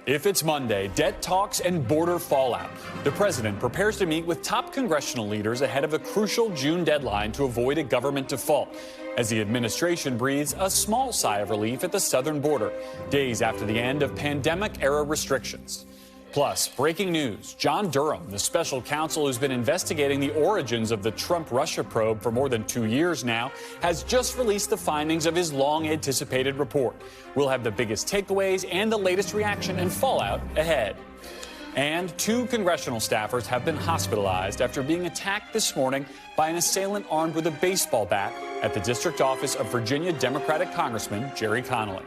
If it's Monday, debt talks and border fallout. The president prepares to meet with top congressional leaders ahead of a crucial June deadline to avoid a government default, as the administration breathes a small sigh of relief at the southern border, days after the end of pandemic-era restrictions. Plus, breaking news, John Durham, the special counsel who's been investigating the origins of the Trump-Russia probe for more than 2 years now, has just released the findings of his long-anticipated report. We'll have the biggest takeaways and the latest reaction and fallout ahead. And 2 congressional staffers have been hospitalized after being attacked this morning by an assailant armed with a baseball bat at the district office of Virginia Democratic Congressman Jerry Connolly.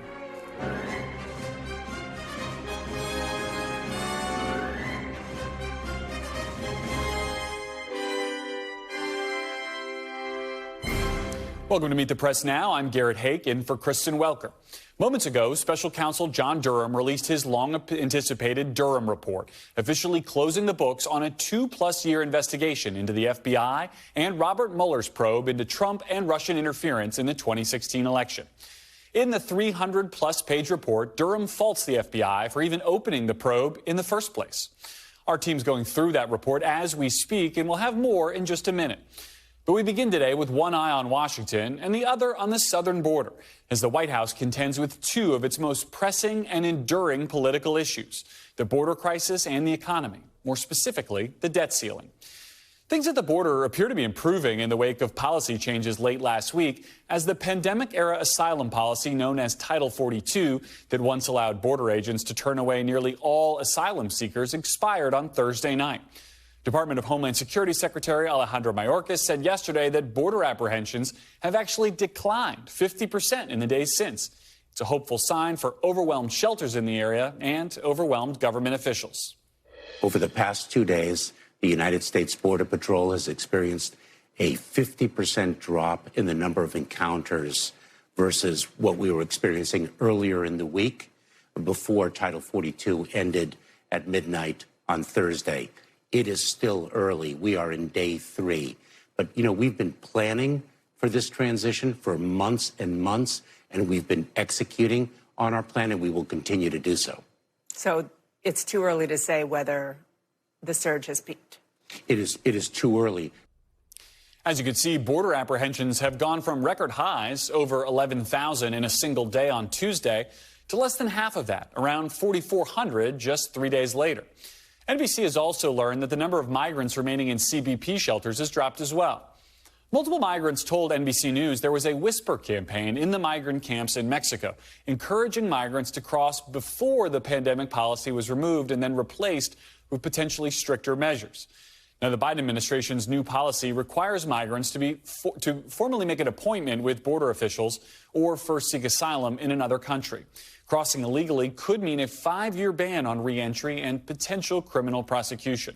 Welcome to Meet the Press Now. I'm Garrett Hake, in for Kristen Welker. Moments ago, Special Counsel John Durham released his long-anticipated Durham report, officially closing the books on a 2-plus-year investigation into the FBI and Robert Mueller's probe into Trump and Russian interference in the 2016 election. In the 300-plus page report, Durham faults the FBI for even opening the probe in the first place. Our team's going through that report as we speak, and we'll have more in just a minute. But we begin today with one eye on Washington and the other on the southern border, as the White House contends with 2 of its most pressing and enduring political issues, the border crisis and the economy, more specifically, the debt ceiling. Things at the border appear to be improving in the wake of policy changes late last week, as the pandemic-era asylum policy known as Title 42 that once allowed border agents to turn away nearly all asylum seekers expired on Thursday night. Department of Homeland Security Secretary Alejandro Mayorkas said yesterday that border apprehensions have actually declined 50% in the days since. It's a hopeful sign for overwhelmed shelters in the area and overwhelmed government officials. Over the past 2 days, the United States Border Patrol has experienced a 50% drop in the number of encounters versus what we were experiencing earlier in the week before Title 42 ended at midnight on Thursday. It is still early. We are in day 3. But, we've been planning for this transition for months and months, and we've been executing on our plan, and we will continue to do so. So it's too early to say whether the surge has peaked? It is too early. As you can see, border apprehensions have gone from record highs, over 11,000 in a single day on Tuesday, to less than half of that, around 4,400 just 3 days later. NBC has also learned that the number of migrants remaining in CBP shelters has dropped as well. Multiple migrants told NBC News there was a whisper campaign in the migrant camps in Mexico, encouraging migrants to cross before the pandemic policy was removed and then replaced with potentially stricter measures. Now, the Biden administration's new policy requires migrants to formally make an appointment with border officials or first seek asylum in another country. Crossing illegally could mean a 5-year ban on re-entry and potential criminal prosecution.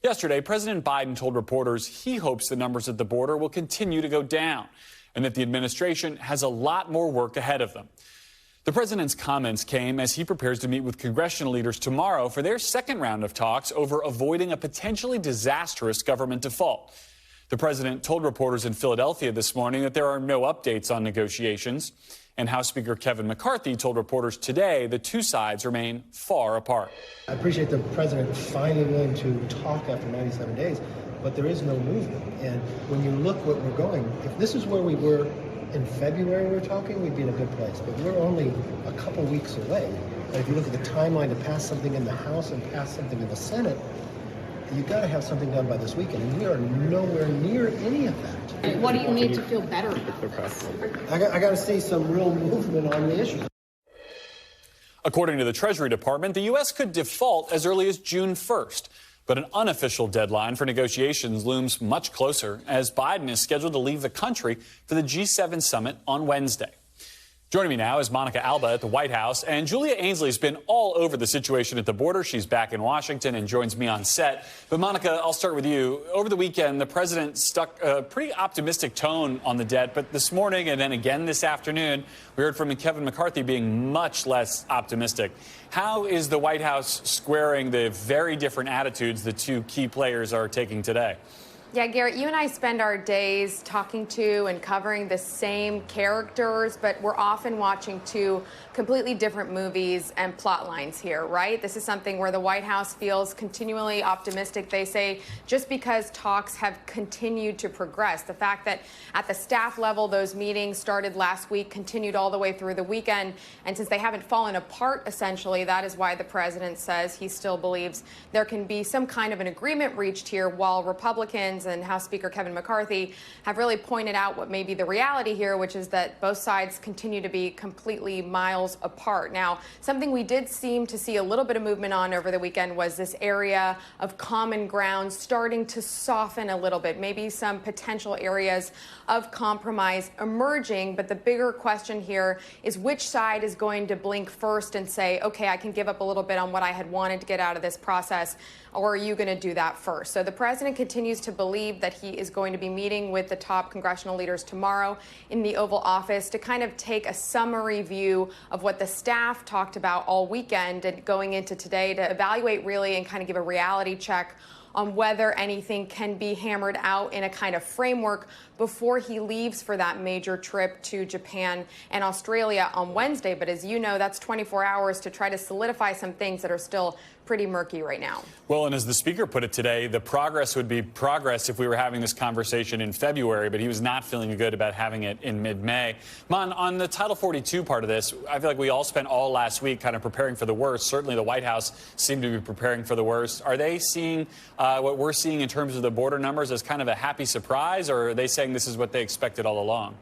Yesterday, President Biden told reporters he hopes the numbers at the border will continue to go down and that the administration has a lot more work ahead of them. The president's comments came as he prepares to meet with congressional leaders tomorrow for their second round of talks over avoiding a potentially disastrous government default. The president told reporters in Philadelphia this morning that there are no updates on negotiations. And House Speaker Kevin McCarthy told reporters today the 2 sides remain far apart. I appreciate the president finally willing to talk after 97 days, but there is no movement. And when you look what we're going, if this is where we were in February we were talking, we'd be in a good place. But we're only a couple weeks away. And if you look at the timeline to pass something in the House and pass something in the Senate, you've got to have something done by this weekend. And we are nowhere near any of that. What do you need to feel better about this? I got to see some real movement on the issue. According to the Treasury Department, the U.S. could default as early as June 1st. But an unofficial deadline for negotiations looms much closer, as Biden is scheduled to leave the country for the G7 summit on Wednesday. Joining me now is Monica Alba at the White House, and Julia Ainsley has been all over the situation at the border. She's back in Washington and joins me on set. But Monica, I'll start with you. Over the weekend, the president stuck a pretty optimistic tone on the debt, but this morning and then again this afternoon, we heard from Kevin McCarthy being much less optimistic. How is the White House squaring the very different attitudes the 2 key players are taking today? Yeah, Garrett, you and I spend our days talking to and covering the same characters, but we're often watching two completely different movies and plot lines here, right? This is something where the White House feels continually optimistic. They say just because talks have continued to progress, the fact that at the staff level, those meetings started last week, continued all the way through the weekend, and since they haven't fallen apart, essentially, that is why the president says he still believes there can be some kind of an agreement reached here, while Republicans and House Speaker Kevin McCarthy have really pointed out what may be the reality here, which is that both sides continue to be completely miles apart. Now, something we did seem to see a little bit of movement on over the weekend was this area of common ground starting to soften a little bit, maybe some potential areas of compromise emerging. But the bigger question here is which side is going to blink first and say, okay, I can give up a little bit on what I had wanted to get out of this process, or are you going to do that first? So the president continues to believe that he is going to be meeting with the top congressional leaders tomorrow in the Oval Office to kind of take a summary view of what the staff talked about all weekend and going into today to evaluate really and kind of give a reality check on whether anything can be hammered out in a kind of framework before he leaves for that major trip to Japan and Australia on Wednesday. But as you know, that's 24 hours to try to solidify some things that are still pretty murky right now. Well, and as the speaker put it today, the progress would be progress if we were having this conversation in February, but he was not feeling good about having it in mid-May. Mon, on the Title 42 part of this, I feel like we all spent all last week kind of preparing for the worst. Certainly the White House seemed to be preparing for the worst. Are they seeing what we're seeing in terms of the border numbers as kind of a happy surprise, or are they saying this is what they expected all along?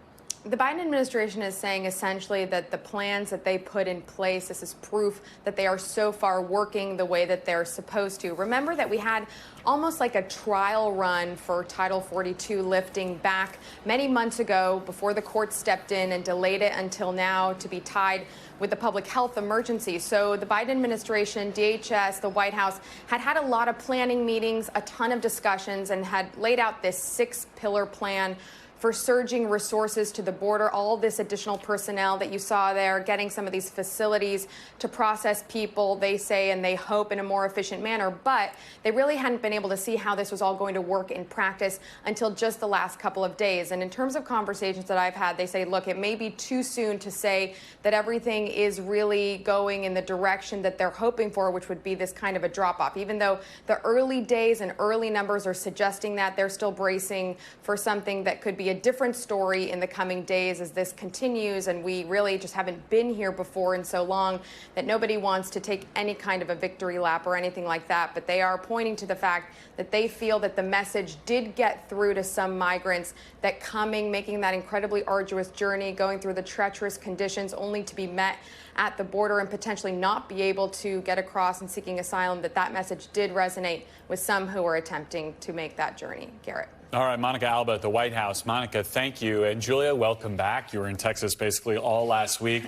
The Biden administration is saying essentially that the plans that they put in place, this is proof that they are so far working the way that they're supposed to. Remember that we had almost like a trial run for Title 42 lifting back many months ago before the court stepped in and delayed it until now to be tied with the public health emergency. So the Biden administration, DHS, the White House had a lot of planning meetings, a ton of discussions, and had laid out this 6-pillar plan for surging resources to the border, all this additional personnel that you saw there, getting some of these facilities to process people, they say, and they hope in a more efficient manner. But they really hadn't been able to see how this was all going to work in practice until just the last couple of days. And in terms of conversations that I've had, they say, look, it may be too soon to say that everything is really going in the direction that they're hoping for, which would be this kind of a drop-off. Even though the early days and early numbers are suggesting that, they're still bracing for something that could be a different story in the coming days as this continues, and we really just haven't been here before in so long that nobody wants to take any kind of a victory lap or anything like that. But they are pointing to the fact that they feel that the message did get through to some migrants, that making that incredibly arduous journey, going through the treacherous conditions only to be met at the border and potentially not be able to get across and seeking asylum, that message did resonate with some who are attempting to make that journey. Garrett. All right, Monica Alba at the White House. Monica, thank you. And Julia, welcome back. You were in Texas basically all last week.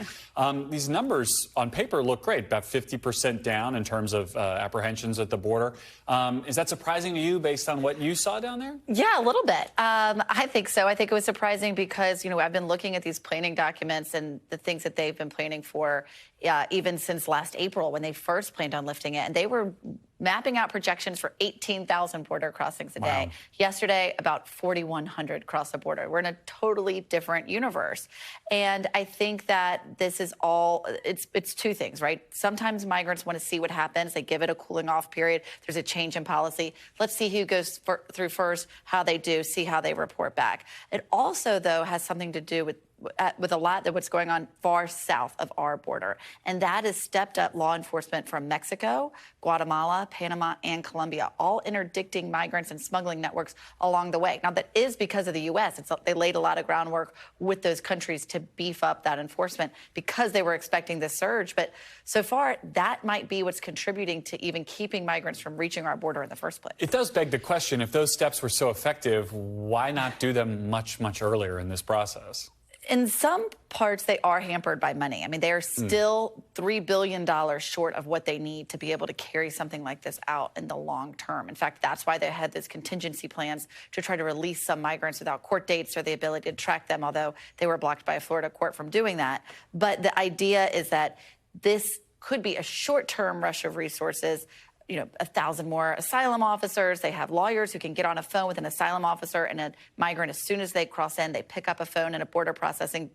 These numbers on paper look great, about 50% down in terms of apprehensions at the border. Is that surprising to you based on what you saw down there? Yeah, a little bit. I think so. I think it was surprising because, I've been looking at these planning documents and the things that they've been planning for even since last April when they first planned on lifting it. And they were mapping out projections for 18,000 border crossings a day. Wow. Yesterday, about 4,100 crossed the border. We're in a totally different universe. And I think that this is all, it's two things, right? Sometimes migrants want to see what happens. They give it a cooling off period. There's a change in policy. Let's see who goes through first, how they do, see how they report back. It also, though, has something to do with a lot of what's going on far south of our border. And that is stepped up law enforcement from Mexico, Guatemala, Panama, and Colombia, all interdicting migrants and smuggling networks along the way. Now, that is because of the U.S. They laid a lot of groundwork with those countries to beef up that enforcement because they were expecting this surge. But so far, that might be what's contributing to even keeping migrants from reaching our border in the first place. It does beg the question, if those steps were so effective, why not do them much, much earlier in this process? In some parts, they are hampered by money. I mean, they are still $3 billion short of what they need to be able to carry something like this out in the long term. In fact, that's why they had these contingency plans to try to release some migrants without court dates or the ability to track them, although they were blocked by a Florida court from doing that. But the idea is that this could be a short-term rush of resources 1,000 more asylum officers. They have lawyers who can get on a phone with an asylum officer and a migrant as soon as they cross in. They pick up a phone in a border processing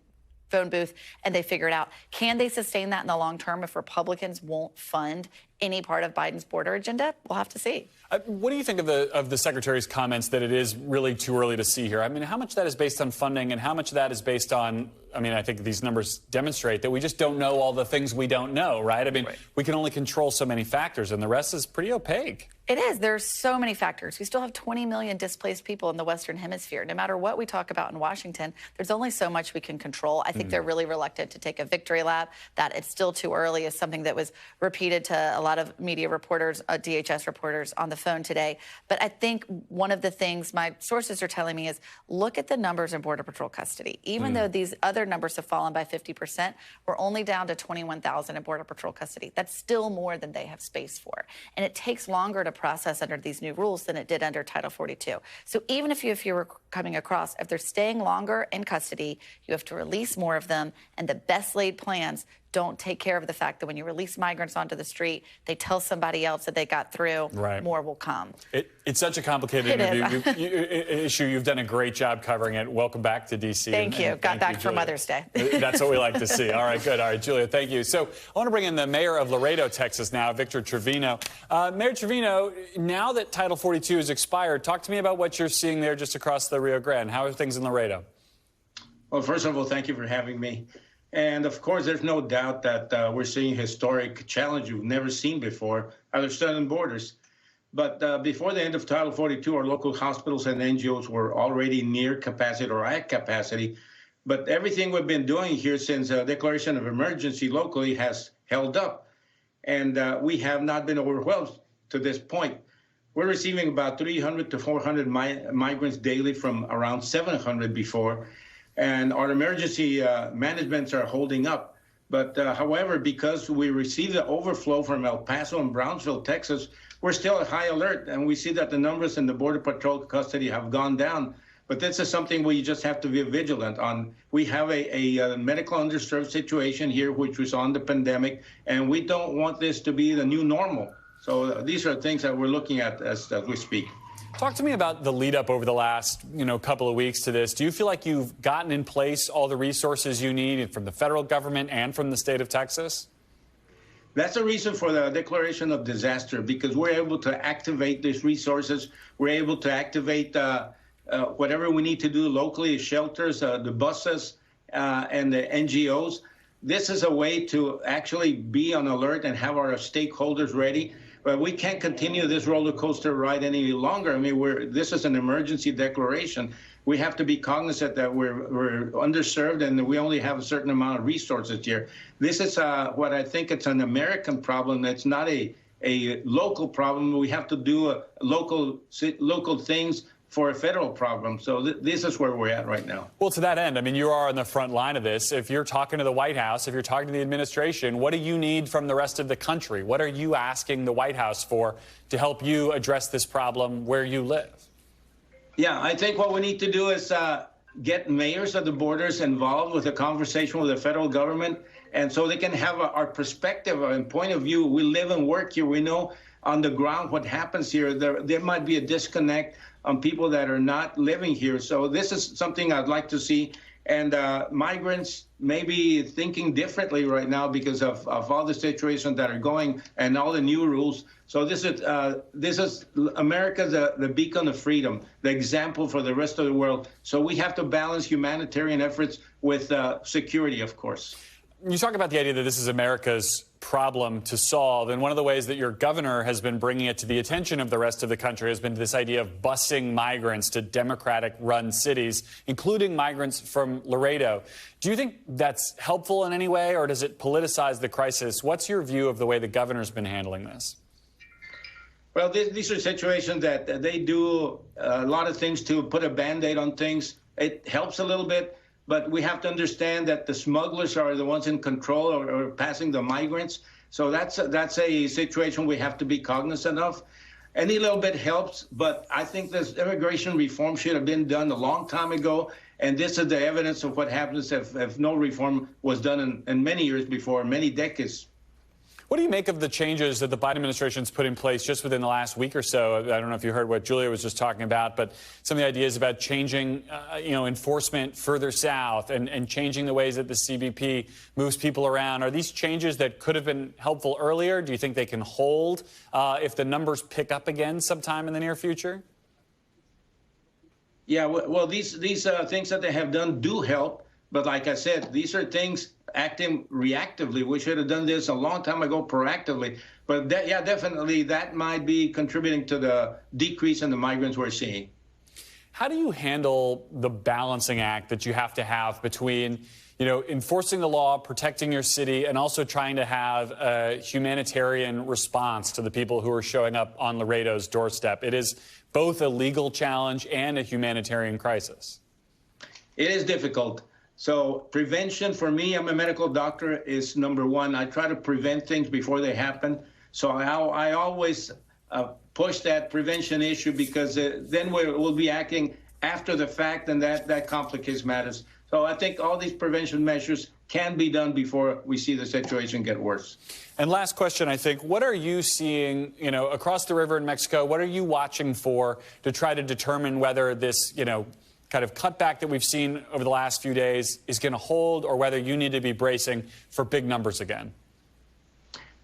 phone booth and they figure it out. Can they sustain that in the long term if Republicans won't fund any part of Biden's border agenda? We'll have to see. What do you think of the Secretary's comments that it is really too early to see here? I mean, how much of that is based on funding and how much of that is based on, I mean, I think these numbers demonstrate that we just don't know all the things we don't know, right? I mean, we can only control so many factors and the rest is pretty opaque. It is. There's so many factors. We still have 20 million displaced people in the Western Hemisphere. No matter what we talk about in Washington, there's only so much we can control. I think they're really reluctant to take a victory lap. That it's still too early is something that was repeated to a lot of media reporters, DHS reporters on the phone today. But I think one of the things my sources are telling me is look at the numbers in Border Patrol custody. Even though these other numbers have fallen by 50%, we're only down to 21,000 in Border Patrol custody. That's still more than they have space for. And it takes longer to process under these new rules than it did under Title 42. So even if you were coming across, if they're staying longer in custody, you have to release more of them. And the best laid plans don't take care of the fact that when you release migrants onto the street, they tell somebody else that they got through, more will come. It's such a complicated issue. You've done a great job covering it. Welcome back to D.C. Thank you. Got back for Mother's Day. That's what we like to see. All right, good. All right, Julia, thank you. So I want to bring in the mayor of Laredo, Texas now, Victor Trevino. Mayor Trevino, now that Title 42 has expired, talk to me about what you're seeing there just across the Rio Grande. How are things in Laredo? Well, first of all, thank you for having me. And of course, there's no doubt that we're seeing a historic challenge we've never seen before at our southern borders. But before the end of Title 42, our local hospitals and NGOs were already near capacity or at capacity. But everything we've been doing here since the declaration of emergency locally has held up. And we have not been overwhelmed to this point. We're receiving about 300 to 400 migrants daily from around 700 before. And our emergency managements are holding up. But however, because we received the overflow from El Paso and Brownsville, Texas, we're still at high alert. And we see that the numbers in the Border Patrol custody have gone down. But this is something we just have to be vigilant on. We have a medical underserved situation here, which was on the pandemic, and we don't want this to be the new normal. So these are things that we're looking at as we speak. Talk to me about the lead up over the last, couple of weeks to this. Do you feel like you've gotten in place all the resources you need from the federal government and from the state of Texas? That's the reason for the declaration of disaster, because we're able to activate these resources. We're able to activate whatever we need to do locally, shelters, the buses, and the NGOs. This is a way to actually be on alert and have our stakeholders ready. But we can't continue this roller coaster ride any longer. I mean, this is an emergency declaration. We have to be cognizant that we're underserved and that we only have a certain amount of resources here. This is what I think it's an American problem. It's not a local problem. We have to do local things for a federal problem. So this is where we're at right now. Well, to that end, I mean, you are on the front line of this. If you're talking to the White House, if you're talking to the administration, what do you need from the rest of the country? What are you asking the White House for to help you address this problem where you live? Yeah, I think what we need to do is get mayors of the borders involved with a conversation with the federal government, and so they can have our perspective and point of view. We live and work here. We know on the ground what happens here. There might be a disconnect on people that are not living here. So this is something I'd like to see. And migrants may be thinking differently right now because of all the situations that are going and all the new rules. So this is America, the beacon of freedom, the example for the rest of the world. So we have to balance humanitarian efforts with security, of course. You talk about the idea that this is America's problem to solve, and one of the ways that your governor has been bringing it to the attention of the rest of the country has been this idea of busing migrants to Democratic-run cities, including migrants from Laredo. Do you think that's helpful in any way, or does it politicize the crisis? What's your view of the way the governor's been handling this? Well, these are situations that they do a lot of things to put a Band-Aid on things. It helps a little bit. But we have to understand that the smugglers are the ones in control or passing the migrants. So that's a situation we have to be cognizant of. Any little bit helps, but I think this immigration reform should have been done a long time ago. And this is the evidence of what happens if no reform was done in many years before, many decades. What do you make of the changes that the Biden administration's put in place just within the last week or so? I don't know if you heard what Julia was just talking about, but some of the ideas about changing, enforcement further south and changing the ways that the CBP moves people around. Are these changes that could have been helpful earlier? Do you think they can hold if the numbers pick up again sometime in the near future? Yeah, well, these things that they have done do help. But like I said, these are things acting reactively. We should have done this a long time ago proactively. But definitely that might be contributing to the decrease in the migrants we're seeing. How do you handle the balancing act that you have to have between, enforcing the law, protecting your city, and also trying to have a humanitarian response to the people who are showing up on Laredo's doorstep? It is both a legal challenge and a humanitarian crisis. It is difficult. So prevention for me, I'm a medical doctor, is number one. I try to prevent things before they happen. So I always push that prevention issue because then we'll be acting after the fact, and that complicates matters. So I think all these prevention measures can be done before we see the situation get worse. And last question, I think, what are you seeing, across the river in Mexico? What are you watching for to try to determine whether this, kind of cutback that we've seen over the last few days is going to hold, or whether you need to be bracing for big numbers again?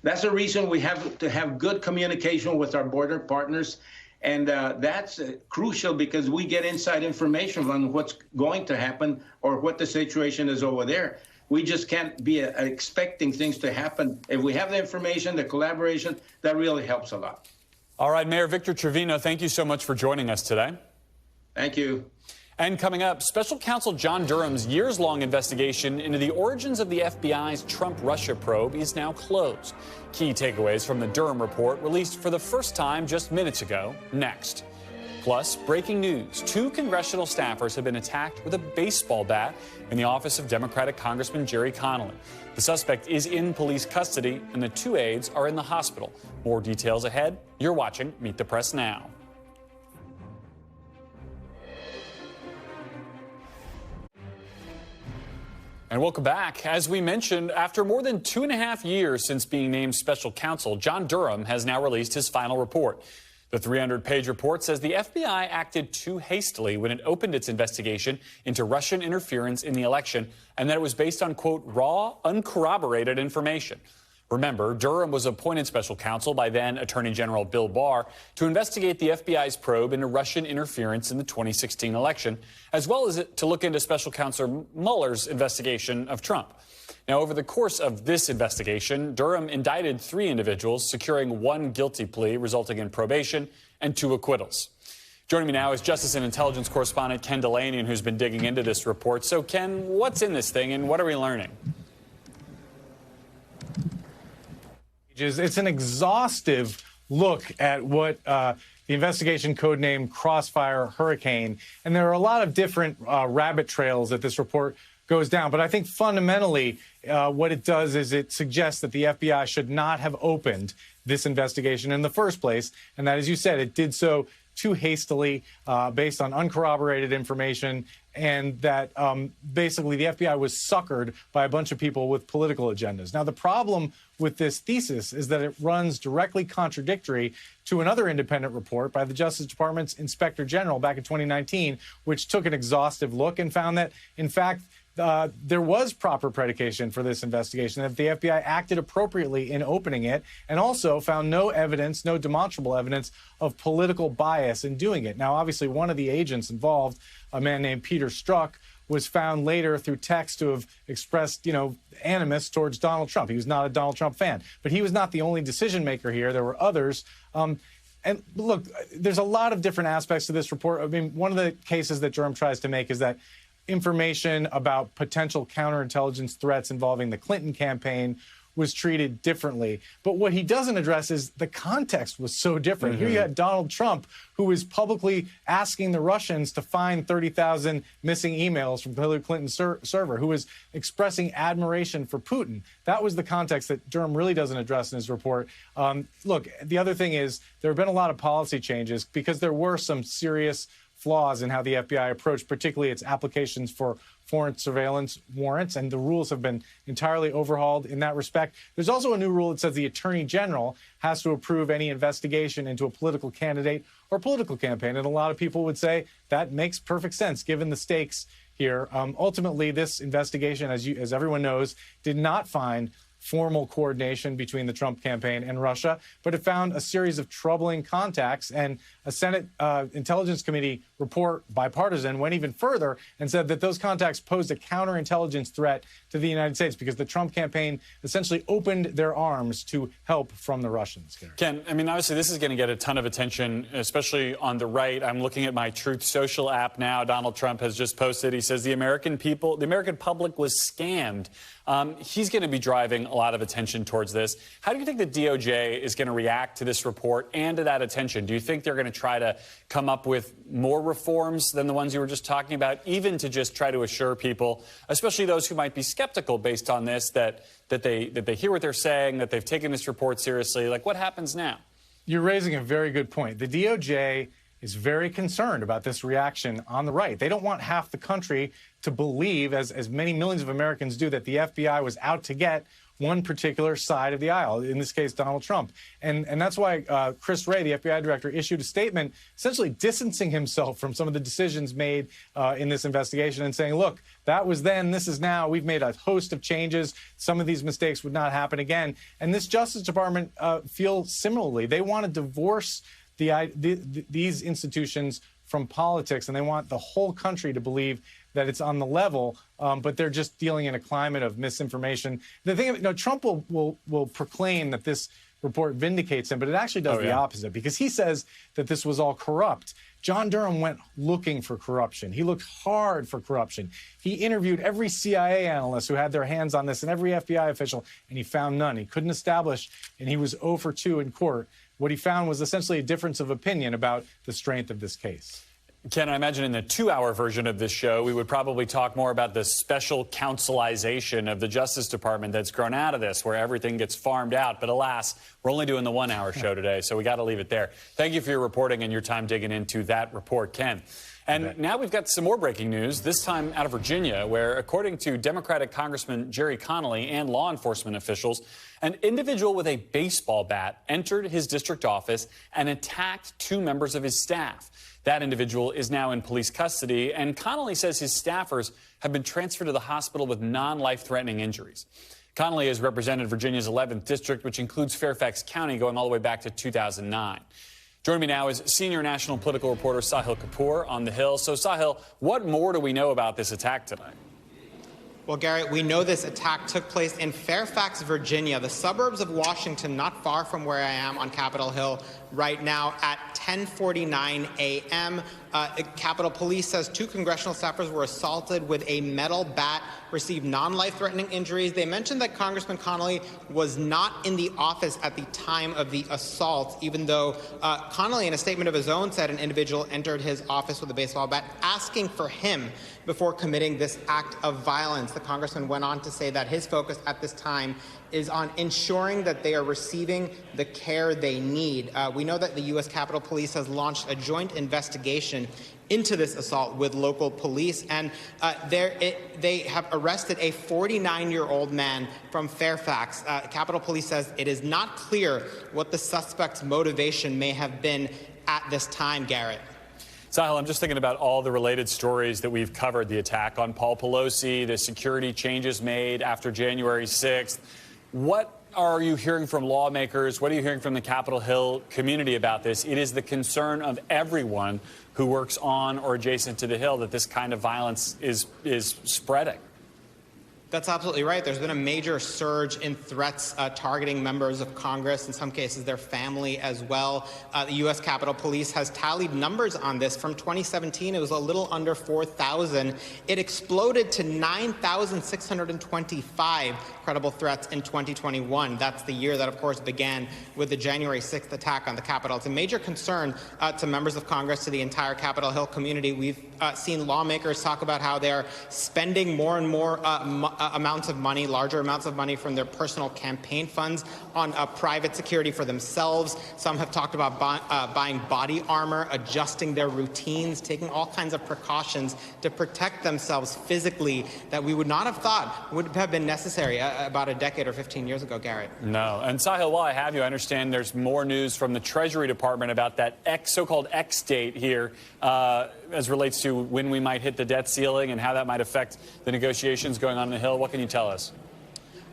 That's the reason we have to have good communication with our border partners. And that's crucial because we get inside information on what's going to happen or what the situation is over there. We just can't be expecting things to happen. If we have the information, the collaboration, that really helps a lot. All right, Mayor Victor Trevino, thank you so much for joining us today. Thank you. And coming up, Special Counsel John Durham's years-long investigation into the origins of the FBI's Trump-Russia probe is now closed. Key takeaways from the Durham report, released for the first time just minutes ago, next. Plus, breaking news. 2 congressional staffers have been attacked with a baseball bat in the office of Democratic Congressman Jerry Connolly. The suspect is in police custody, and the 2 aides are in the hospital. More details ahead. You're watching Meet the Press Now. And welcome back. As we mentioned, after more than 2.5 years since being named special counsel, John Durham has now released his final report. The 300-page report says the FBI acted too hastily when it opened its investigation into Russian interference in the election, and that it was based on, quote, raw, uncorroborated information. Remember, Durham was appointed special counsel by then Attorney General Bill Barr to investigate the FBI's probe into Russian interference in the 2016 election, as well as to look into Special Counsel Mueller's investigation of Trump. Now, over the course of this investigation, Durham indicted 3 individuals, securing 1 guilty plea, resulting in probation and 2 acquittals. Joining me now is Justice and Intelligence correspondent Ken Delaney, who's been digging into this report. So, Ken, what's in this thing and what are we learning? It's an exhaustive look at what the investigation codenamed Crossfire Hurricane. And there are a lot of different rabbit trails that this report goes down. But I think fundamentally what it does is it suggests that the FBI should not have opened this investigation in the first place. And that, as you said, it did so too hastily based on uncorroborated information, and that basically the FBI was suckered by a bunch of people with political agendas. Now, the problem with this thesis is that it runs directly contradictory to another independent report by the Justice Department's Inspector General back in 2019, which took an exhaustive look and found that, in fact, there was proper predication for this investigation, that the FBI acted appropriately in opening it, and also found no evidence, no demonstrable evidence of political bias in doing it. Now, obviously, one of the agents involved, a man named Peter Strzok, was found later through text to have expressed, animus towards Donald Trump. He was not a Donald Trump fan. But he was not the only decision maker here. There were others. And look, there's a lot of different aspects to this report. I mean, one of the cases that Durham tries to make is that information about potential counterintelligence threats involving the Clinton campaign was treated differently. But what he doesn't address is the context was so different. Here you had Donald Trump, who was publicly asking the Russians to find 30,000 missing emails from Hillary Clinton's server, who was expressing admiration for Putin. That was the context that Durham really doesn't address in his report. Look, the other thing is there have been a lot of policy changes because there were some serious flaws in how the FBI approached, particularly its applications for foreign surveillance warrants, and the rules have been entirely overhauled in that respect. There's also a new rule that says the Attorney General has to approve any investigation into a political candidate or political campaign. And a lot of people would say that makes perfect sense given the stakes here. Ultimately, this investigation, as everyone knows, did not find formal coordination between the Trump campaign and Russia, but it found a series of troubling contacts. And a Senate Intelligence Committee report, bipartisan, went even further and said that those contacts posed a counterintelligence threat to the United States because the Trump campaign essentially opened their arms to help from the Russians. Ken, I mean, obviously, this is going to get a ton of attention, especially on the right. I'm looking at my Truth Social app now. Donald Trump has just posted. He says the American public was scammed. He's going to be driving a lot of attention towards this. How do you think the DOJ is going to react to this report and to that attention? Do you think they're going to try to come up with more reforms than the ones you were just talking about, even to just try to assure people, especially those who might be skeptical based on this, that they hear what they're saying, that they've taken this report seriously? Like, what happens now? You're raising a very good point. The DOJ is very concerned about this reaction on the right. They don't want half the country to believe, as many millions of Americans do, that the FBI was out to get one particular side of the aisle, in this case, Donald Trump. And that's why Chris Wray, the FBI director, issued a statement essentially distancing himself from some of the decisions made in this investigation and saying, look, that was then, this is now. We've made a host of changes. Some of these mistakes would not happen again. And this Justice Department feels similarly. They want to divorce these institutions from politics, and they want the whole country to believe that it's on the level, but they're just dealing in a climate of misinformation. The thing, Trump will proclaim that this report vindicates him, but it actually does the opposite, because he says that this was all corrupt. John Durham went looking for corruption. He looked hard for corruption. He interviewed every CIA analyst who had their hands on this and every FBI official, and he found none. He couldn't establish, and he was 0 for 2 in court. What he found was essentially a difference of opinion about the strength of this case. Ken, I imagine in the 2-hour version of this show, we would probably talk more about the special counselization of the Justice Department that's grown out of this, where everything gets farmed out. But alas, we're only doing the 1-hour show today, so we got to leave it there. Thank you for your reporting and your time digging into that report, Ken. And now we've got some more breaking news, this time out of Virginia, where, according to Democratic Congressman Jerry Connolly and law enforcement officials, an individual with a baseball bat entered his district office and attacked 2 members of his staff. That individual is now in police custody, and Connolly says his staffers have been transferred to the hospital with non-life-threatening injuries. Connolly has represented Virginia's 11th district, which includes Fairfax County, going all the way back to 2009. Joining me now is senior national political reporter Sahil Kapoor on the Hill. So, Sahil, what more do we know about this attack tonight? Well, Garrett, we know this attack took place in Fairfax, Virginia, the suburbs of Washington, not far from where I am on Capitol Hill right now at 10:49 a.m. Capitol Police says 2 congressional staffers were assaulted with a metal bat, received non-life-threatening injuries. They mentioned that Congressman Connolly was not in the office at the time of the assault, even though Connolly, in a statement of his own, said an individual entered his office with a baseball bat asking for him before committing this act of violence. The congressman went on to say that his focus at this time is on ensuring that they are receiving the care they need. We know that the U.S. Capitol Police has launched a joint investigation into this assault with local police, and they have arrested a 49-year-old man from Fairfax. Capitol Police says it is not clear what the suspect's motivation may have been at this time, Garrett. Sahil, I'm just thinking about all the related stories that we've covered, the attack on Paul Pelosi, the security changes made after January 6th. What are you hearing from lawmakers? What are you hearing from the Capitol Hill community about this? It is the concern of everyone who works on or adjacent to the Hill that this kind of violence is spreading. That's absolutely right. There's been a major surge in threats targeting members of Congress, in some cases their family as well. The U.S. Capitol Police has tallied numbers on this. From 2017, it was a little under 4,000. It exploded to 9,625 credible threats in 2021. That's the year that, of course, began with the January 6th attack on the Capitol. It's a major concern to members of Congress, to the entire Capitol Hill community. We've seen lawmakers talk about how they're spending more and more amounts of money, larger amounts of money from their personal campaign funds on private security for themselves. Some have talked about buying body armor, adjusting their routines, taking all kinds of precautions to protect themselves physically that we would not have thought would have been necessary about a decade or 15 years ago, Garrett. No. And Sahil, while I have you, I understand there's more news from the Treasury Department about that so-called X date here as relates to when we might hit the debt ceiling and how that might affect the negotiations going on the Hill. What can you tell us?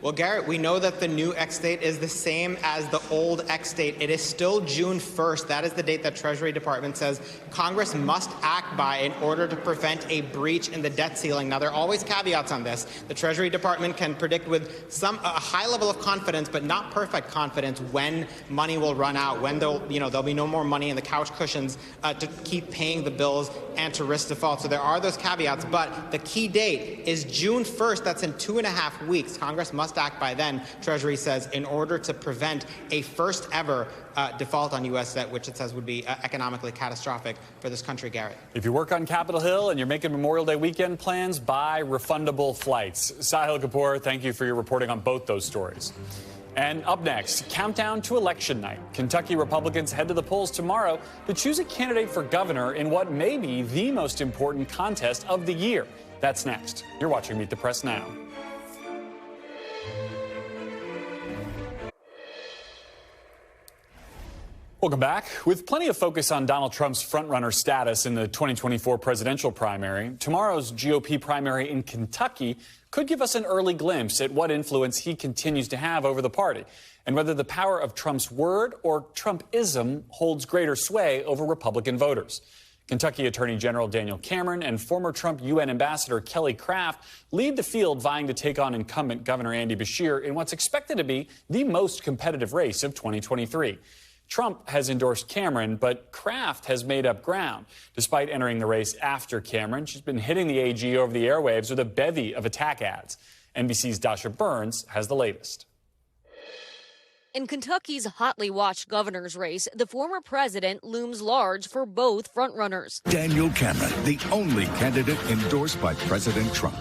Well, Garrett, we know that the new X date is the same as the old X date. It is still June 1st. That is the date that Treasury Department says Congress must act by in order to prevent a breach in the debt ceiling. Now, there are always caveats on this. The Treasury Department can predict with a high level of confidence, but not perfect confidence, when money will run out, when there'll be no more money in the couch cushions to keep paying the bills and to risk default. So there are those caveats, but the key date is June 1st. That's in 2.5 weeks. Congress must act by then, Treasury says, in order to prevent a first ever default on U.S. debt, which it says would be economically catastrophic for this country, Garrett. If you work on Capitol Hill and you're making Memorial Day weekend plans, buy refundable flights. Sahil Kapoor, thank you for your reporting on both those stories. And up next, countdown to election night. Kentucky Republicans head to the polls tomorrow to choose a candidate for governor in what may be the most important contest of the year. That's next. You're watching Meet the Press Now. Welcome back. With plenty of focus on Donald Trump's frontrunner status in the 2024 presidential primary, tomorrow's GOP primary in Kentucky could give us an early glimpse at what influence he continues to have over the party and whether the power of Trump's word or Trumpism holds greater sway over Republican voters. Kentucky Attorney General Daniel Cameron and former Trump UN Ambassador Kelly Craft lead the field vying to take on incumbent Governor Andy Beshear in what's expected to be the most competitive race of 2023. Trump has endorsed Cameron, but Craft has made up ground. Despite entering the race after Cameron, she's been hitting the AG over the airwaves with a bevy of attack ads. NBC's Dasha Burns has the latest. In Kentucky's hotly watched governor's race, the former president looms large for both frontrunners. Daniel Cameron, the only candidate endorsed by President Trump.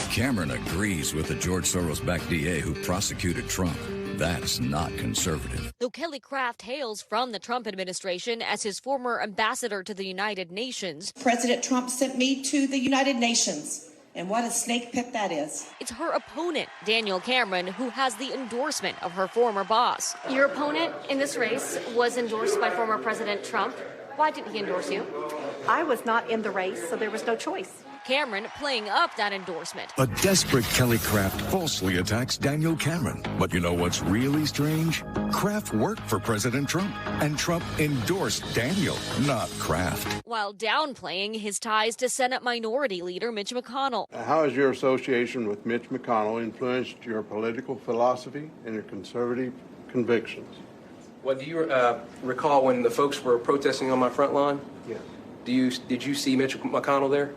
Cameron agrees with the George Soros-backed DA who prosecuted Trump. That's not conservative. Though Kelly Craft hails from the Trump administration as his former ambassador to the United Nations. President Trump sent me to the United Nations, and what a snake pit that is. It's her opponent, Daniel Cameron, who has the endorsement of her former boss. Your opponent in this race was endorsed by former President Trump. Why didn't he endorse you? I was not in the race, so there was no choice. Cameron playing up that endorsement. A desperate Kelly Craft falsely attacks Daniel Cameron. But you know what's really strange? Craft worked for President Trump, and Trump endorsed Daniel, not Craft. While downplaying his ties to Senate Minority Leader Mitch McConnell. How has your association with Mitch McConnell influenced your political philosophy and your conservative convictions? Well, do you recall when the folks were protesting on my front lawn? Yes. Did you see Mitch McConnell there?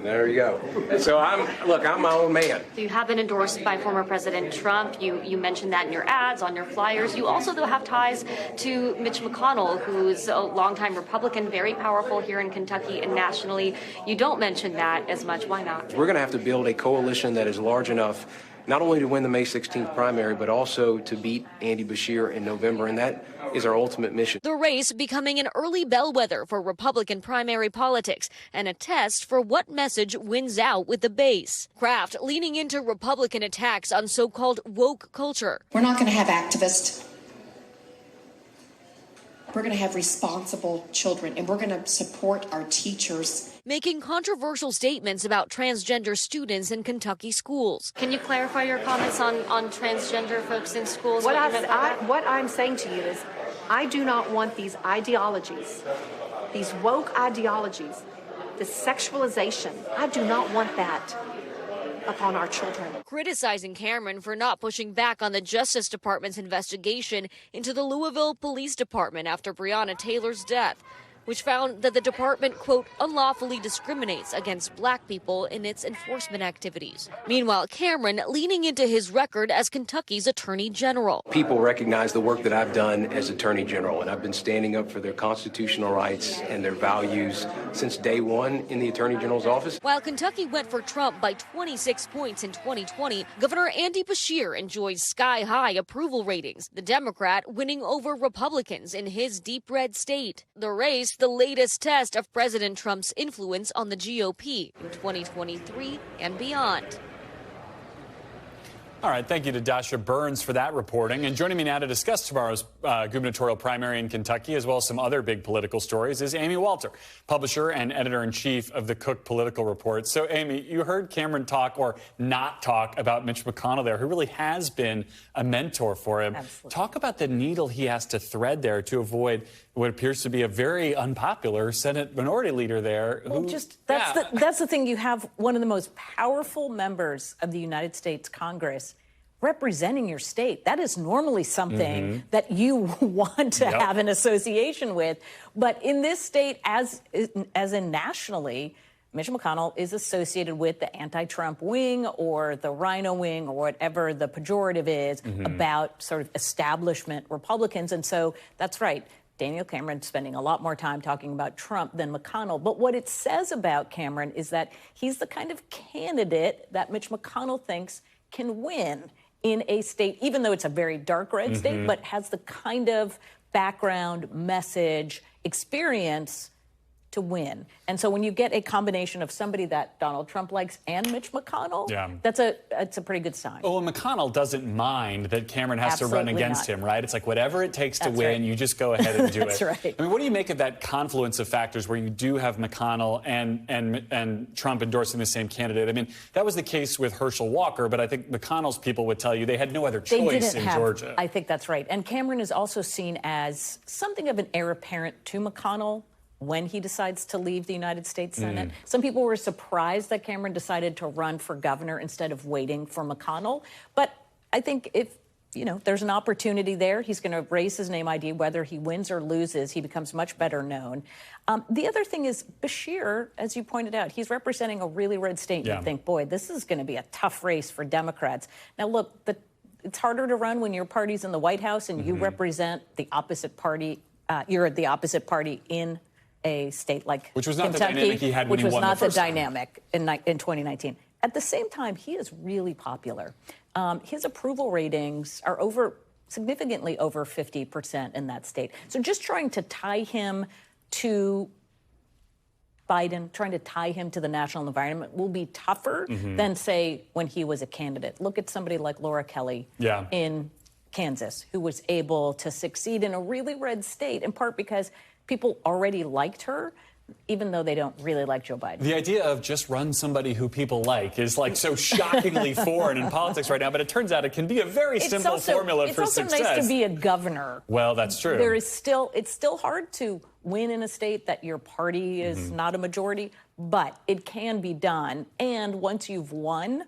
There you go. So I'm my own man. So you have been endorsed by former President Trump. You mentioned that in your ads, on your flyers. You also, though, have ties to Mitch McConnell, who's a longtime Republican, very powerful here in Kentucky and nationally. You don't mention that as much. Why not? We're going to have to build a coalition that is large enough not only to win the May 16th primary, but also to beat Andy Beshear in November, and that is our ultimate mission. The race becoming an early bellwether for Republican primary politics and a test for what message wins out with the base. Craft leaning into Republican attacks on so-called woke culture. We're not going to have activists. We're going to have responsible children, and we're going to support our teachers. Making controversial statements about transgender students in Kentucky schools. Can you clarify your comments on transgender folks in schools? What I'm saying to you is I do not want these ideologies, these woke ideologies, this sexualization. I do not want that upon our children. Criticizing Cameron for not pushing back on the Justice Department's investigation into the Louisville Police Department after Breonna Taylor's death. which found that the department, quote, unlawfully discriminates against black people in its enforcement activities. Meanwhile, Cameron leaning into his record as Kentucky's Attorney General. People recognize the work that I've done as Attorney General, and I've been standing up for their constitutional rights and their values since day one in the Attorney General's office. While Kentucky went for Trump by 26 points in 2020, Governor Andy Beshear enjoys sky-high approval ratings, the Democrat winning over Republicans in his deep red state. The race, the latest test of President Trump's influence on the GOP in 2023 and beyond. All right, thank you to Dasha Burns for that reporting. And joining me now to discuss tomorrow's gubernatorial primary in Kentucky, as well as some other big political stories, is Amy Walter, publisher and editor-in-chief of the Cook Political Report. So, Amy, you heard Cameron talk or not talk about Mitch McConnell there, who really has been a mentor for him. Absolutely. Talk about the needle he has to thread there to avoid what appears to be a very unpopular Senate minority leader there. Well, that's the thing. You have one of the most powerful members of the United States Congress representing your state. That is normally something that you want to have an association with. But in this state, as in nationally, Mitch McConnell is associated with the anti-Trump wing or the Rhino wing or whatever the pejorative is about sort of establishment Republicans. And so that's right. Daniel Cameron spending a lot more time talking about Trump than McConnell. But what it says about Cameron is that he's the kind of candidate that Mitch McConnell thinks can win in a state, even though it's a very dark red state, but has the kind of background, message, experience to win. And so when you get a combination of somebody that Donald Trump likes and Mitch McConnell, that's a pretty good sign. Oh, and McConnell doesn't mind that Cameron has to run against him, right? It's like whatever it takes to win, you just go ahead and do That's it. right. I mean, what do you make of that confluence of factors where you do have McConnell and Trump endorsing the same candidate? I mean, that was the case with Herschel Walker, but I think McConnell's people would tell you they had no other choice in Georgia. I think that's right. And Cameron is also seen as something of an heir apparent to McConnell when he decides to leave the United States Senate. Some people were surprised that Cameron decided to run for governor instead of waiting for McConnell. But I think if, there's an opportunity there, he's going to raise his name ID. Whether he wins or loses, he becomes much better known. The other thing is Beshear, as you pointed out, he's representing a really red state. You think, boy, this is going to be a tough race for Democrats. Now, look, it's harder to run when your party's in the White House and you represent the opposite party. You're the opposite party in a state like which was not Kentucky, the dynamic he had when he won the first time. dynamic in 2019. At the same time, he is really popular. His approval ratings are significantly over 50% in that state. So just trying to tie him to Biden, trying to tie him to the national environment will be tougher than, say, when he was a candidate. Look at somebody like Laura Kelly in Kansas, who was able to succeed in a really red state, in part because people already liked her, even though they don't really like Joe Biden. The idea of just run somebody who people like is like so shockingly foreign in politics right now, but it turns out it can be a very simple formula for success. It's also nice to be a governor. Well, that's true. It's still hard to win in a state that your party is not a majority, but it can be done. And once you've won,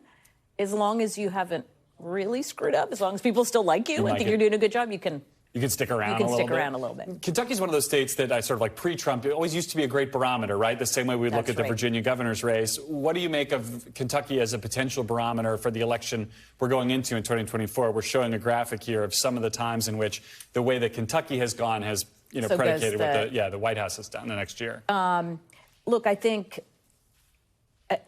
as long as you haven't really screwed up, as long as people still like you and think you're doing a good job, you can stick around a little bit. Kentucky's one of those states that I sort of like pre-Trump, it always used to be a great barometer, right? The same way we look at the Virginia governor's race. What do you make of Kentucky as a potential barometer for the election we're going into in 2024? We're showing a graphic here of some of the times in which the way that Kentucky has gone has, predicated what the White House has done the next year. Look, I think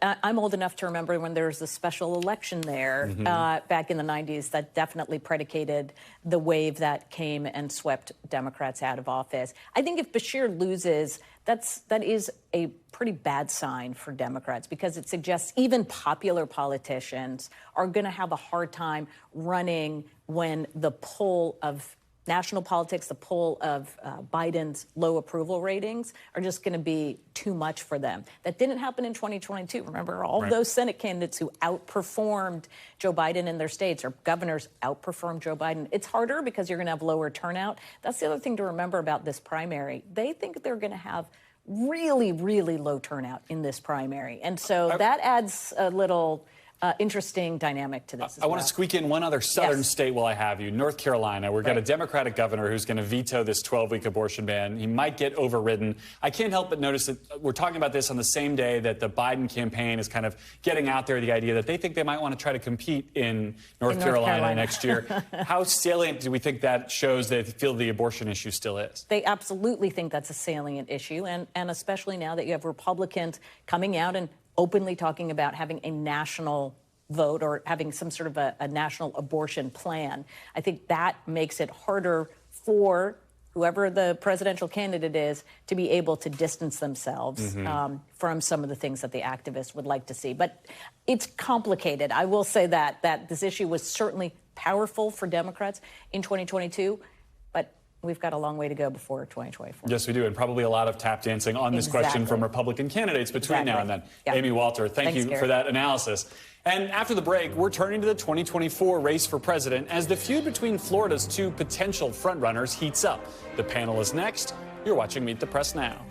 I'm old enough to remember when there was a special election there back in the 90s that definitely predicated the wave that came and swept Democrats out of office. I think if Beshear loses, that is a pretty bad sign for Democrats because it suggests even popular politicians are going to have a hard time running when the pull of national politics, the pull of Biden's low approval ratings are just going to be too much for them. That didn't happen in 2022. Remember, all those Senate candidates who outperformed Joe Biden in their states, or governors outperformed Joe Biden. It's harder because you're going to have lower turnout. That's the other thing to remember about this primary. They think they're going to have really, really low turnout in this primary. And so that adds a little interesting dynamic to this. I want to squeak in one other southern state while I have you. North Carolina. We've got a Democratic governor who's going to veto this 12-week abortion ban. He might get overridden. I can't help but notice that we're talking about this on the same day that the Biden campaign is kind of getting out there the idea that they think they might want to try to compete in North Carolina next year. How salient do we think that shows they feel the abortion issue still is? They absolutely think that's a salient issue, and especially now that you have Republicans coming out and openly talking about having a national vote or having some sort of a national abortion plan. I think that makes it harder for whoever the presidential candidate is to be able to distance themselves from some of the things that the activists would like to see. But it's complicated. I will say that this issue was certainly powerful for Democrats in 2022, but we've got a long way to go before 2024. Yes, we do, and probably a lot of tap dancing on this question from Republican candidates between now and then. Yeah. Amy Walter, thank you for that analysis. And after the break, we're turning to the 2024 race for president as the feud between Florida's two potential frontrunners heats up. The panel is next. You're watching Meet the Press Now.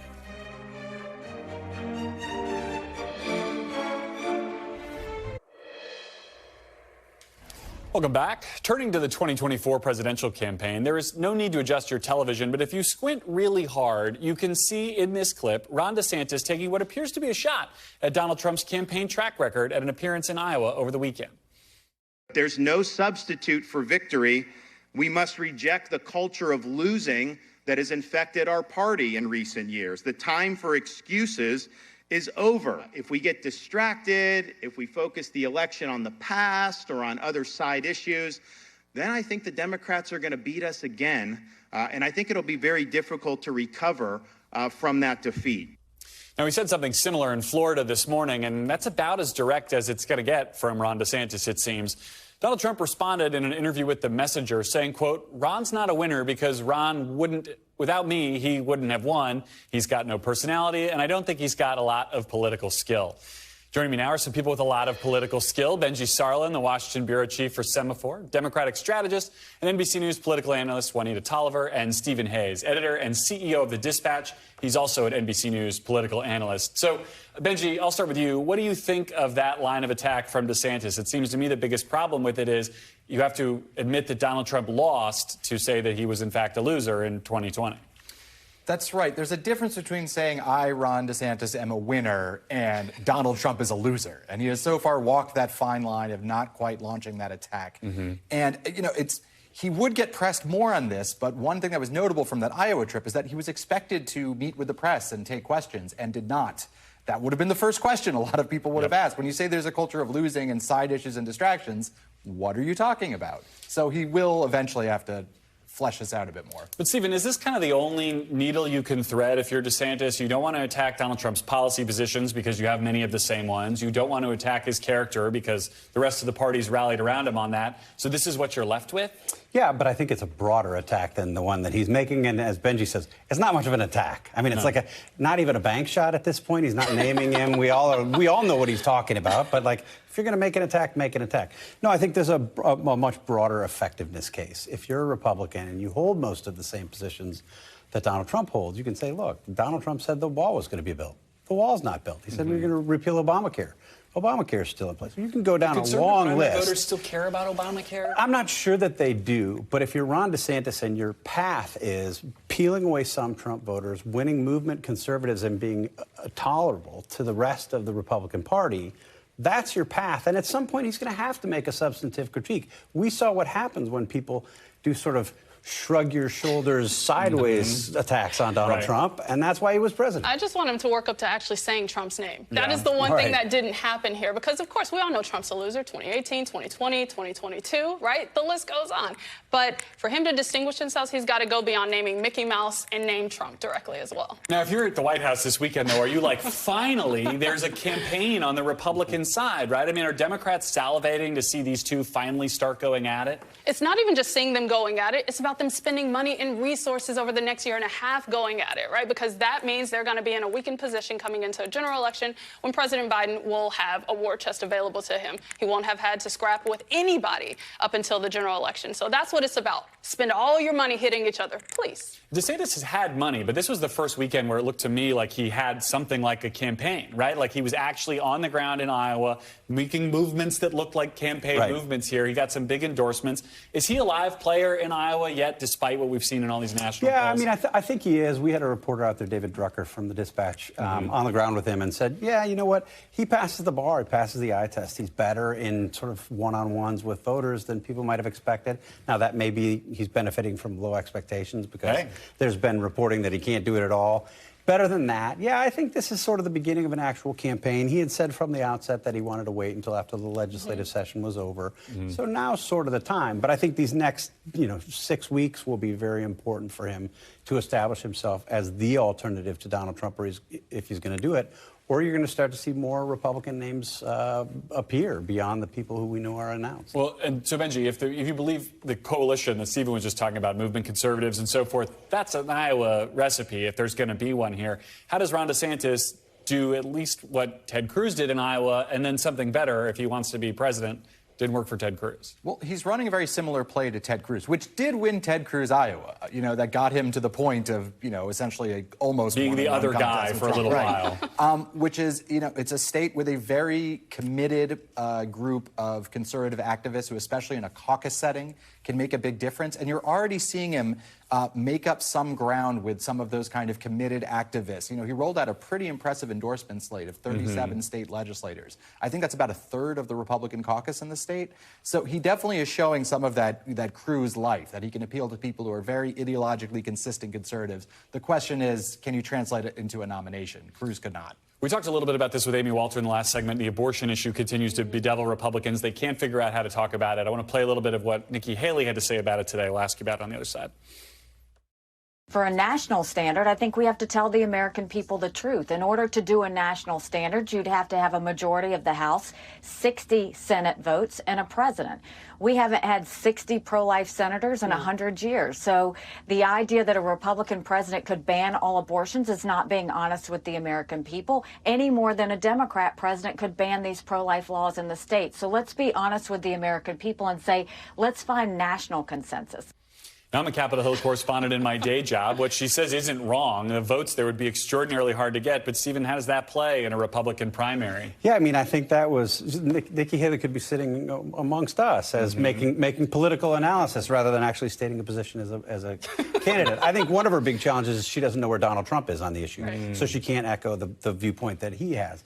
Welcome back. Turning to the 2024 presidential campaign, there is no need to adjust your television, but if you squint really hard, you can see in this clip Ron DeSantis taking what appears to be a shot at Donald Trump's campaign track record at an appearance in Iowa over the weekend. There's no substitute for victory. We must reject the culture of losing that has infected our party in recent years. The time for excuses is over. If we get distracted, if we focus the election on the past or on other side issues, then I think the Democrats are going to beat us again. And I think it'll be very difficult to recover from that defeat. Now, he said something similar in Florida this morning, and that's about as direct as it's going to get from Ron DeSantis, it seems. Donald Trump responded in an interview with The Messenger saying, quote, Ron's not a winner because Ron without me, he wouldn't have won. He's got no personality, and I don't think he's got a lot of political skill. Joining me now are some people with a lot of political skill. Benjy Sarlin, the Washington bureau chief for Semaphore, Democratic strategist, and NBC News political analyst Juanita Tolliver, and Stephen Hayes, editor and CEO of The Dispatch. He's also an NBC News political analyst. So, Benjy, I'll start with you. What do you think of that line of attack from DeSantis? It seems to me the biggest problem with it is you have to admit that Donald Trump lost to say that he was, in fact, a loser in 2020. That's right. There's a difference between saying I, Ron DeSantis, am a winner and Donald Trump is a loser. And he has so far walked that fine line of not quite launching that attack. And, you know, he would get pressed more on this, but one thing that was notable from that Iowa trip is that he was expected to meet with the press and take questions and did not. That would have been the first question a lot of people would have asked. When you say there's a culture of losing and side issues and distractions, what are you talking about? So he will eventually have to flesh this out a bit more. But, Stephen, is this kind of the only needle you can thread if you're DeSantis? You don't want to attack Donald Trump's policy positions because you have many of the same ones. You don't want to attack his character because the rest of the party's rallied around him on that. So this is what you're left with? Yeah, but I think it's a broader attack than the one that he's making. And as Benjy says, it's not much of an attack. I mean, it's like not even a bank shot at this point. He's not naming him. We all know what he's talking about. But, like, if you're going to make an attack, make an attack. No, I think there's a much broader effectiveness case. If you're a Republican and you hold most of the same positions that Donald Trump holds, you can say, look, Donald Trump said the wall was going to be built. The wall's not built. He said we're going to repeal Obamacare. Obamacare is still in place. You can go down a long list. Voters still care about Obamacare? I'm not sure that they do, but if you're Ron DeSantis and your path is peeling away some Trump voters, winning movement conservatives, and being tolerable to the rest of the Republican Party, that's your path. And at some point, he's going to have to make a substantive critique. We saw what happens when people do sort of shrug your shoulders sideways attacks on Donald Trump, and that's why he was president. I just want him to work up to actually saying Trump's name. That is the one thing that didn't happen here, because, of course, we all know Trump's a loser. 2018, 2020, 2022, right? The list goes on. But for him to distinguish himself, he's got to go beyond naming Mickey Mouse and name Trump directly as well. Now, if you're at the White House this weekend, though, are you like, finally, there's a campaign on the Republican side, right? I mean, are Democrats salivating to see these two finally start going at it? It's not even just seeing them going at it. It's about them spending money and resources over the next year and a half going at it, right? Because that means they're going to be in a weakened position coming into a general election when President Biden will have a war chest available to him. He won't have had to scrap with anybody up until the general election. So that's what it's about. spend all your money hitting each other. Please. DeSantis has had money, but this was the first weekend where it looked to me like he had something like a campaign, right? Like he was actually on the ground in Iowa, making movements that looked like campaign movements here. He got some big endorsements. Is he a live player in Iowa yet, despite what we've seen in all these national polls? I mean, I think he is. We had a reporter out there, David Drucker from the Dispatch, on the ground with him and said, yeah, you know what? He passes the bar. He passes the eye test. He's better in sort of one-on-ones with voters than people might have expected. Now, that may be he's benefiting from low expectations because there's been reporting that he can't do it at all. Better than that, yeah, I think this is sort of the beginning of an actual campaign. He had said from the outset that he wanted to wait until after the legislative session was over. So now's sort of the time. But I think these next, 6 weeks will be very important for him to establish himself as the alternative to Donald Trump, or if he's going to do it. Or you're going to start to see more Republican names appear beyond the people who we know are announced. Well, and so, Benjy, if you believe the coalition that Stephen was just talking about, movement conservatives and so forth, that's an Iowa recipe if there's going to be one here. How does Ron DeSantis do at least what Ted Cruz did in Iowa and then something better if he wants to be president? Didn't work for Ted Cruz. Well, he's running a very similar play to Ted Cruz, which did win Ted Cruz Iowa. That got him to the point of, essentially almost being the other guy for a little while. Which is, it's a state with a very committed group of conservative activists who, especially in a caucus setting, can make a big difference. And you're already seeing him make up some ground with some of those kind of committed activists. He rolled out a pretty impressive endorsement slate of 37 state legislators. I think that's about a third of the Republican caucus in the state. So he definitely is showing some of that Cruz life, that he can appeal to people who are very ideologically consistent conservatives. The question is, can you translate it into a nomination? Cruz could not. We talked a little bit about this with Amy Walter in the last segment. The abortion issue continues to bedevil Republicans. They can't figure out how to talk about it. I want to play a little bit of what Nikki Haley had to say about it today. We'll ask you about it on the other side. For a national standard, I think we have to tell the American people the truth. In order to do a national standard, you'd have to have a majority of the House, 60 Senate votes, and a president. We haven't had 60 pro-life senators in 100 years. So the idea that a Republican president could ban all abortions is not being honest with the American people, any more than a Democrat president could ban these pro-life laws in the state. So let's be honest with the American people and say, let's find national consensus. Now, I'm a Capitol Hill correspondent in my day job. What she says isn't wrong. The votes there would be extraordinarily hard to get. But, Stephen, how does that play in a Republican primary? Yeah, I mean, I think that was Nikki Haley could be sitting amongst us as making political analysis rather than actually stating a position as a candidate. I think one of her big challenges is she doesn't know where Donald Trump is on the issue, so she can't echo the viewpoint that he has.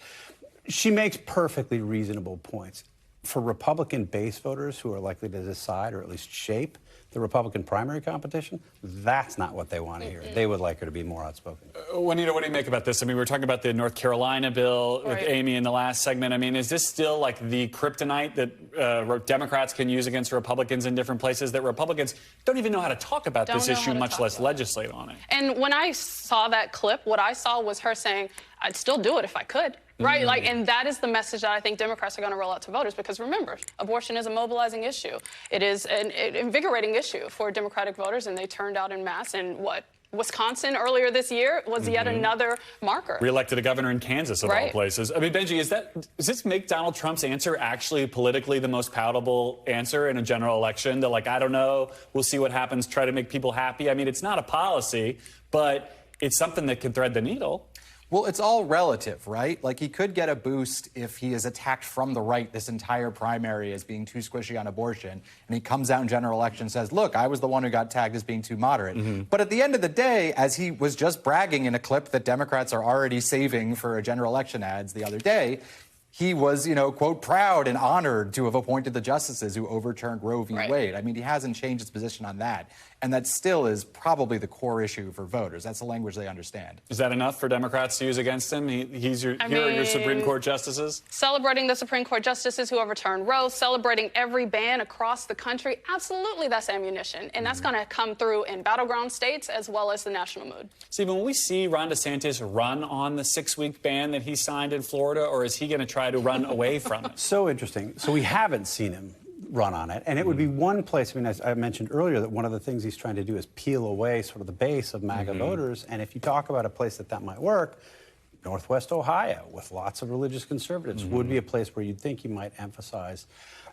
She makes perfectly reasonable points. For Republican base voters who are likely to decide or at least shape the Republican primary competition, that's not what they want to hear. They would like her to be more outspoken. Juanita, what do you make about this? I mean, we were talking about the North Carolina bill with Amy in the last segment. I mean, is this still like the kryptonite that Democrats can use against Republicans in different places, that Republicans don't even know how to talk about this issue, much less legislate on it? And when I saw that clip, what I saw was her saying, I'd still do it if I could. Right? And that is the message that I think Democrats are going to roll out to voters, because remember, abortion is a mobilizing issue. It is an invigorating issue for Democratic voters, and they turned out en masse. And Wisconsin earlier this year was yet another marker. Reelected a governor in Kansas, of all places. I mean, Benjy, does this make Donald Trump's answer actually politically the most palatable answer in a general election? They're like, I don't know, we'll see what happens, try to make people happy. I mean, it's not a policy, but it's something that can thread the needle. Well, it's all relative, right? Like, he could get a boost if he is attacked from the right this entire primary as being too squishy on abortion, and he comes out in general election and says, look, I was the one who got tagged as being too moderate. But at the end of the day, as he was just bragging in a clip that Democrats are already saving for general election ads the other day, he was, quote, proud and honored to have appointed the justices who overturned Roe v. Wade. I mean, he hasn't changed his position on that. And that still is probably the core issue for voters. That's the language they understand. Is that enough for Democrats to use against him? Here are your Supreme Court justices? Celebrating the Supreme Court justices who overturned Roe, celebrating every ban across the country, absolutely that's ammunition. And that's going to come through in battleground states as well as the national mood. Stephen, will we see Ron DeSantis run on the 6-week ban that he signed in Florida, or is he going to try to run away from it? So interesting. So we haven't seen him run on it. And it would be one place, I mean, as I mentioned earlier, that one of the things he's trying to do is peel away sort of the base of MAGA voters. And if you talk about a place that might work, Northwest Ohio, with lots of religious conservatives, would be a place where you'd think he might emphasize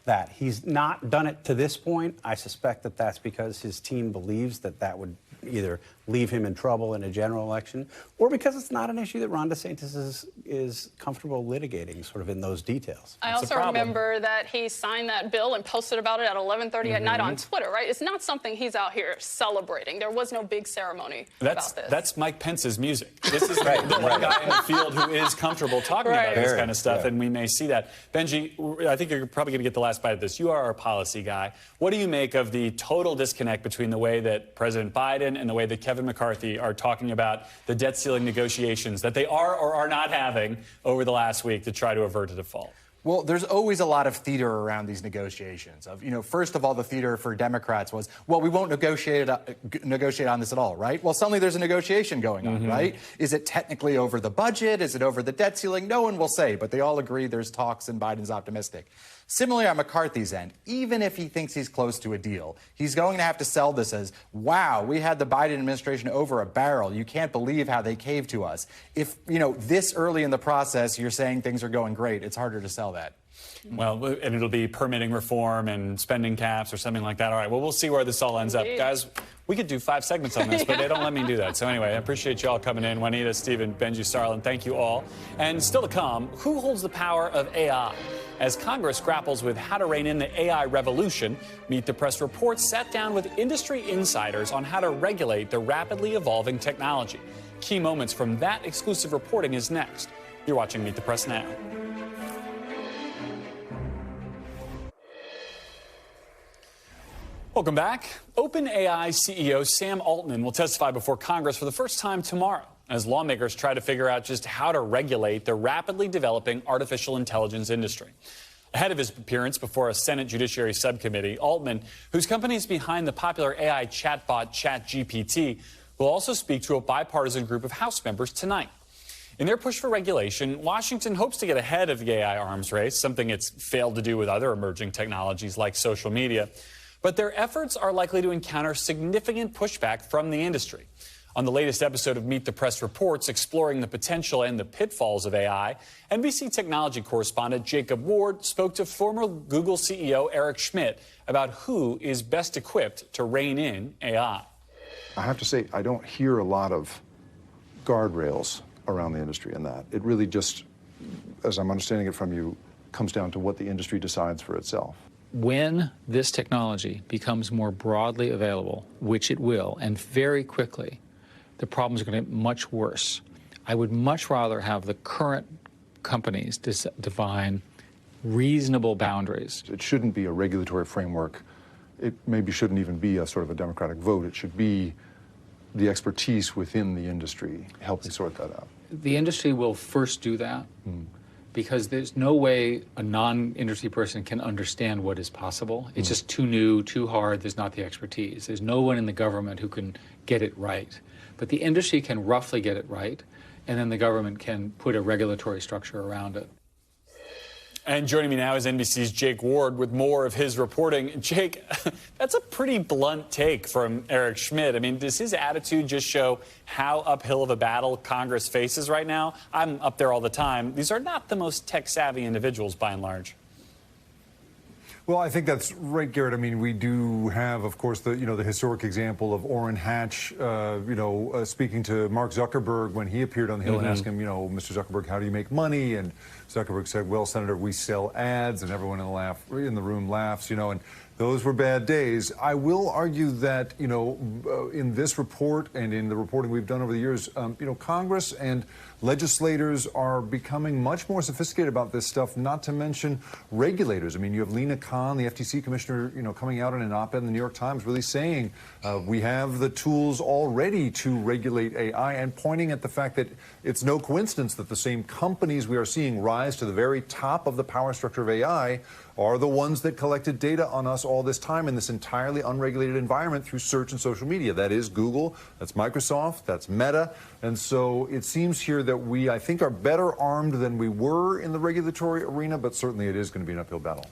that. He's not done it to this point. I suspect that that's because his team believes that that would either leave him in trouble in a general election, or because it's not an issue that Ron DeSantis is comfortable litigating, sort of in those details. I also remember that he signed that bill and posted about it at 11:30 at night on Twitter, right? It's not something he's out here celebrating. There was no big ceremony about this. That's Mike Pence's music. This is the one guy in the field who is comfortable talking about this kind of stuff, and we may see that. Benjy, I think you're probably going to get the last bite of this. You are our policy guy. What do you make of the total disconnect between the way that President Biden and the way that Kevin McCarthy are talking about the debt ceiling negotiations that they are or are not having over the last week to try to avert a default? Well, there's always a lot of theater around these negotiations. First of all, the theater for Democrats was, well, we won't negotiate on this at all, right? Well, suddenly there's a negotiation going on, right? Is it technically over the budget? Is it over the debt ceiling? No one will say, but they all agree there's talks and Biden's optimistic. Similarly, on McCarthy's end, even if he thinks he's close to a deal, he's going to have to sell this as, wow, we had the Biden administration over a barrel. You can't believe how they caved to us. If, this early in the process, you're saying things are going great, it's harder to sell that. Well, and it'll be permitting reform and spending caps or something like that. All right, well, we'll see where this all ends up. Guys, we could do 5 segments on this, but they don't let me do that. So anyway, I appreciate you all coming in. Juanita, Stephen, Benjy, Sarlin, thank you all. And still to come, who holds the power of AI? As Congress grapples with how to rein in the AI revolution, Meet the Press reports sat down with industry insiders on how to regulate the rapidly evolving technology. Key moments from that exclusive reporting is next. You're watching Meet the Press now. Welcome back. OpenAI CEO Sam Altman will testify before Congress for the first time tomorrow as lawmakers try to figure out just how to regulate the rapidly developing artificial intelligence industry. Ahead of his appearance before a Senate Judiciary Subcommittee, Altman, whose company is behind the popular AI chatbot ChatGPT, will also speak to a bipartisan group of House members tonight. In their push for regulation, Washington hopes to get ahead of the AI arms race, something it's failed to do with other emerging technologies like social media. But their efforts are likely to encounter significant pushback from the industry. On the latest episode of Meet the Press Reports, exploring the potential and the pitfalls of AI, NBC technology correspondent Jacob Ward spoke to former Google CEO Eric Schmidt about who is best equipped to rein in AI. I have to say, I don't hear a lot of guardrails around the industry in that. It really just, as I'm understanding it from you, comes down to what the industry decides for itself. When this technology becomes more broadly available, which it will, and very quickly, the problems are going to get much worse. I would much rather have the current companies define reasonable boundaries. It shouldn't be a regulatory framework. It maybe shouldn't even be a sort of a democratic vote. It should be the expertise within the industry helping sort that out. The industry will first do that. Because there's no way a non-industry person can understand what is possible. It's just too new, too hard. There's not the expertise. There's no one in the government who can get it right. But the industry can roughly get it right, and then the government can put a regulatory structure around it. And joining me now is NBC's Jake Ward with more of his reporting. Jake, that's a pretty blunt take from Eric Schmidt. I mean, does his attitude just show how uphill of a battle Congress faces right now? I'm up there all the time. These are not the most tech-savvy individuals, by and large. Well, I think that's right, Garrett. I mean, we do have, of course, the historic example of Orrin Hatch, speaking to Mark Zuckerberg when he appeared on the Hill and asked him, Mr. Zuckerberg, how do you make money? And Zuckerberg said, well, Senator, we sell ads, and everyone in the room laughs, and those were bad days. I will argue that, in this report and in the reporting we've done over the years, Congress and legislators are becoming much more sophisticated about this stuff, not to mention regulators. I mean, you have Lena Khan, the FTC commissioner, coming out in an op-ed in the New York Times really saying we have the tools already to regulate AI, and pointing at the fact that it's no coincidence that the same companies we are seeing rise to the very top of the power structure of AI are the ones that collected data on us all this time in this entirely unregulated environment through search and social media. That is Google, that's Microsoft, that's Meta. And so it seems here that we, I think, are better armed than we were in the regulatory arena, but certainly it is going to be an uphill battle.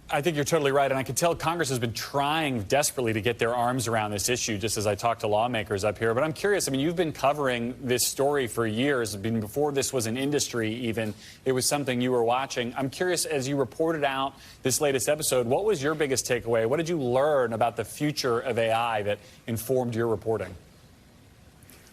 I think you're totally right, and I can tell Congress has been trying desperately to get their arms around this issue, just as I talk to lawmakers up here. But I'm curious, I mean, you've been covering this story for years. Before this was an industry even, it was something you were watching. I'm curious, as you reported out this latest episode, what was your biggest takeaway? What did you learn about the future of AI that informed your reporting?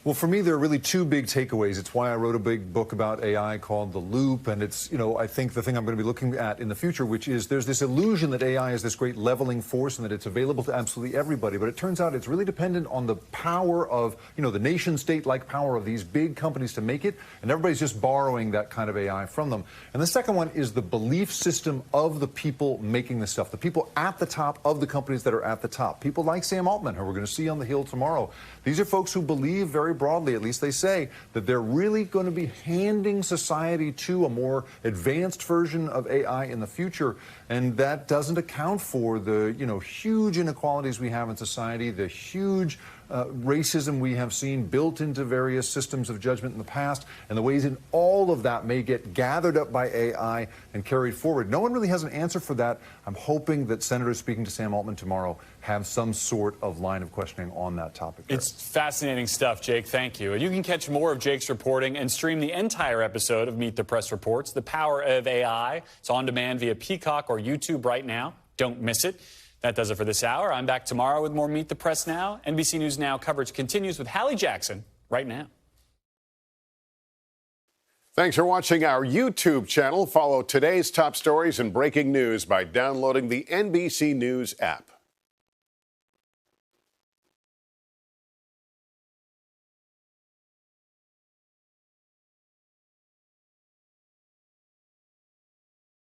Well, for me, there are really two big takeaways. It's why I wrote a big book about AI called The Loop. And it's, you know, I think the thing I'm going to be looking at in the future, which is there's this illusion that AI is this great leveling force and that it's available to absolutely everybody. But it turns out it's really dependent on the power of, you know, the nation state-like power of these big companies to make it. And everybody's just borrowing that kind of AI from them. And the second one is the belief system of the people making this stuff, the people at the top of the companies that are at the top. People like Sam Altman, who we're going to see on the Hill tomorrow. These are folks who believe very broadly, at least they say, that they're really going to be handing society to a more advanced version of AI in the future. And that doesn't account for the, you know, huge inequalities we have in society, the huge racism we have seen built into various systems of judgment in the past, and the ways in all of that may get gathered up by AI and carried forward. No one really has an answer for that. I'm hoping that senators speaking to Sam Altman tomorrow have some sort of line of questioning on that topic. It's fascinating stuff, Jake. Thank you. And you can catch more of Jake's reporting and stream the entire episode of Meet the Press Reports, The Power of AI. It's on demand via Peacock or YouTube right now. Don't miss it. That does it for this hour. I'm back tomorrow with more Meet the Press Now. NBC News Now coverage continues with Hallie Jackson right now. Thanks for watching our YouTube channel. Follow today's top stories and breaking news by downloading the NBC News app.